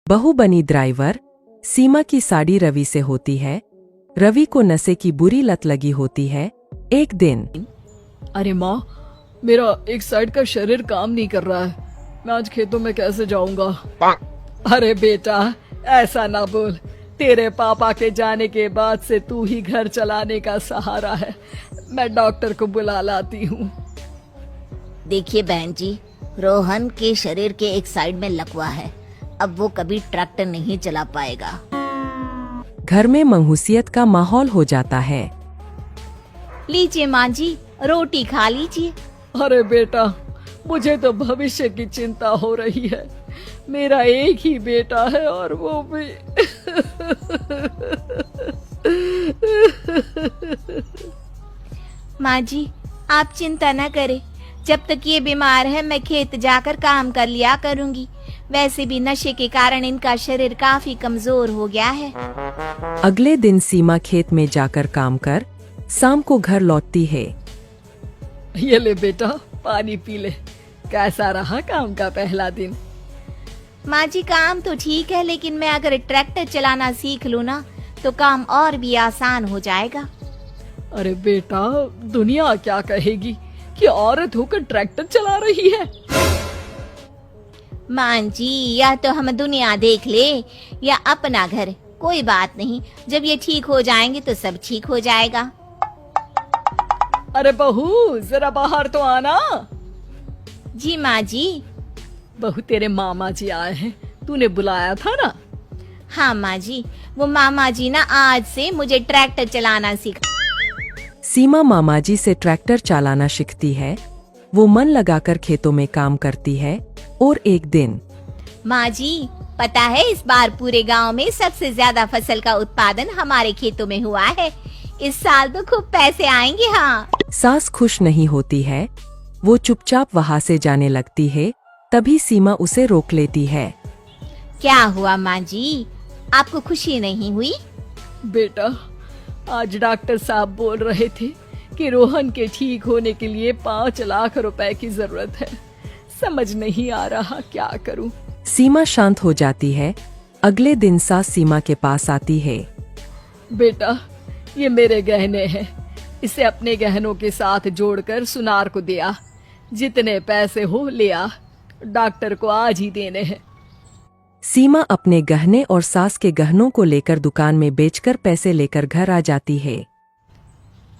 बहू बनी ड्राइवर। सीमा की साड़ी रवि से होती है। रवि को नशे की बुरी लत लगी होती है। एक दिन अरे माँ, मेरा एक साइड का शरीर काम नहीं कर रहा है। मैं आज खेतों में कैसे जाऊंगा? अरे बेटा, ऐसा ना बोल। तेरे पापा के जाने के बाद से तू ही घर चलाने का सहारा है। मैं डॉक्टर को बुला लाती हूँ। देखिए बहन जी, रोहन के शरीर के एक साइड में लकवा है। अब वो कभी ट्रैक्टर नहीं चला पाएगा। घर में मंहूसियत का माहौल हो जाता है। लीजिए माँ जी, रोटी खा लीजिए। अरे बेटा, मुझे तो भविष्य की चिंता हो रही है। मेरा एक ही बेटा है और वो भी माँ जी, आप चिंता न करें। जब तक ये बीमार है मैं खेत जाकर काम कर लिया करूँगी। वैसे भी नशे के कारण इनका शरीर काफी कमजोर हो गया है। अगले दिन सीमा खेत में जाकर काम कर शाम को घर लौटती है। ये ले बेटा, पानी पी ले। कैसा रहा काम का पहला दिन? माँ जी, काम तो ठीक है, लेकिन मैं अगर ट्रैक्टर चलाना सीख लूँ ना तो काम और भी आसान हो जाएगा। अरे बेटा, दुनिया क्या कहेगी कि औरत होकर ट्रैक्टर चला रही है। माँ जी, या तो हम दुनिया देख ले या अपना घर, कोई बात नहीं। जब ये ठीक हो जाएंगे तो सब ठीक हो जाएगा। अरे बहू, जरा बाहर तो आना। जी माँ जी। बहू, तेरे मामा जी आए हैं, तूने बुलाया था ना? हाँ माँ जी, वो मामा जी ना आज से मुझे ट्रैक्टर चलाना सिखा। सीमा मामाजी से ट्रैक्टर चलाना सीखती है। वो मन लगाकर खेतों में काम करती है। और एक दिन माँ जी, पता है इस बार पूरे गांव में सबसे ज्यादा फसल का उत्पादन हमारे खेतों में हुआ है। इस साल तो खूब पैसे आएंगे। हाँ। सास खुश नहीं होती है। वो चुपचाप वहाँ से जाने लगती है। तभी सीमा उसे रोक लेती है। क्या हुआ माँ जी, आपको खुशी नहीं हुई? बेटा, आज डॉक्टर साहब बोल रहे थे कि रोहन के ठीक होने के लिए 5 लाख रुपए की जरूरत है। समझ नहीं आ रहा क्या करूं। सीमा शांत हो जाती है। अगले दिन सास सीमा के पास आती है। बेटा, ये मेरे गहने हैं। इसे अपने गहनों के साथ जोड़कर सुनार को दिया। जितने पैसे हो ले आ। डॉक्टर को आज ही देने हैं। सीमा अपने गहने और सास के गहनों को लेकर दुकान में बेचकर पैसे लेकर घर आ जाती है।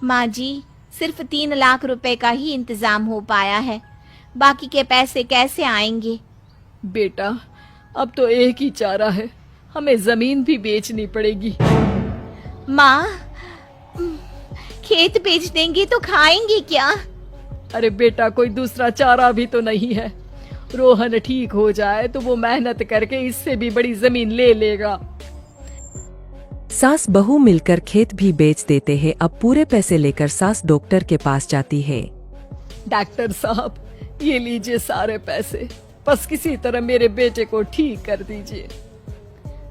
माँ जी, सिर्फ 3 लाख रुपए का ही इंतजाम हो पाया है। बाकी के पैसे कैसे आएंगे? बेटा, अब तो एक ही चारा है, हमें जमीन भी बेचनी पड़ेगी। माँ, खेत बेच देंगे तो खाएंगे क्या? अरे बेटा, कोई दूसरा चारा भी तो नहीं है। रोहन ठीक हो जाए तो वो मेहनत करके इससे भी बड़ी जमीन ले लेगा। सास बहू मिलकर खेत भी बेच देते हैं। अब पूरे पैसे लेकर सास डॉक्टर के पास जाती है। डॉक्टर साहब, ये लीजिए सारे पैसे। बस किसी तरह मेरे बेटे को ठीक कर दीजिए।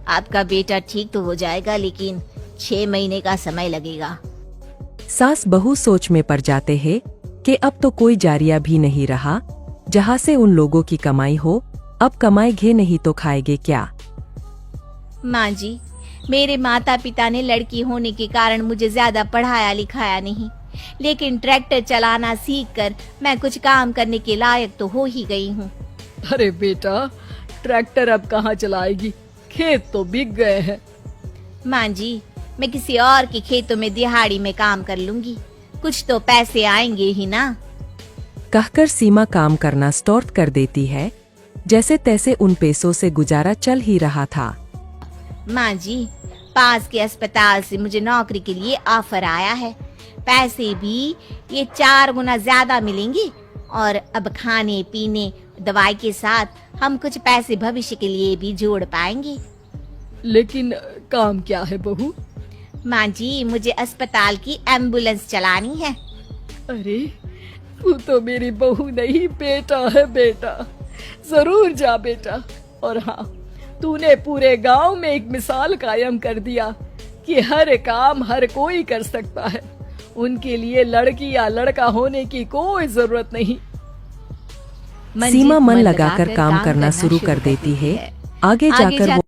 आपका बेटा ठीक तो हो जाएगा, लेकिन 6 महीने का समय लगेगा। सास बहू सोच में पड़ जाते हैं कि अब तो कोई जारिया भी नहीं रहा जहाँ से उन लोगों की कमाई हो। अब कमाएंगे नहीं तो खाएंगे क्या? माँ जी, मेरे माता पिता ने लड़की होने के कारण मुझे ज्यादा पढ़ाया लिखाया नहीं, लेकिन ट्रैक्टर चलाना सीखकर मैं कुछ काम करने के लायक तो हो ही गई हूँ। अरे बेटा, ट्रैक्टर अब कहाँ चलाएगी? खेत तो बिक गए हैं। माँ जी, मैं किसी और के खेतों में दिहाड़ी में काम कर लूंगी। कुछ तो पैसे आएंगे ही ना। कहकर सीमा काम करना स्टार्ट कर देती है। जैसे तैसे उन पैसों से गुजारा चल ही रहा था। माँ जी, पास के अस्पताल से मुझे नौकरी के लिए ऑफर आया है। पैसे भी ये 4 गुना ज्यादा मिलेंगे और अब खाने पीने दवाई के साथ हम कुछ पैसे भविष्य के लिए भी जोड़ पाएंगे। लेकिन काम क्या है बहू? माँ जी, मुझे अस्पताल की एम्बुलेंस चलानी है। अरे, तू तो मेरी बहू नहीं, बेटा है। बेटा, जरूर जा बेटा। और हाँ, तूने पूरे गांव में एक मिसाल कायम कर दिया कि हर काम हर कोई कर सकता है। उनके लिए लड़की या लड़का होने की कोई जरूरत नहीं। सीमा मन लगाकर काम करना शुरू कर देती है। आगे जाकर वो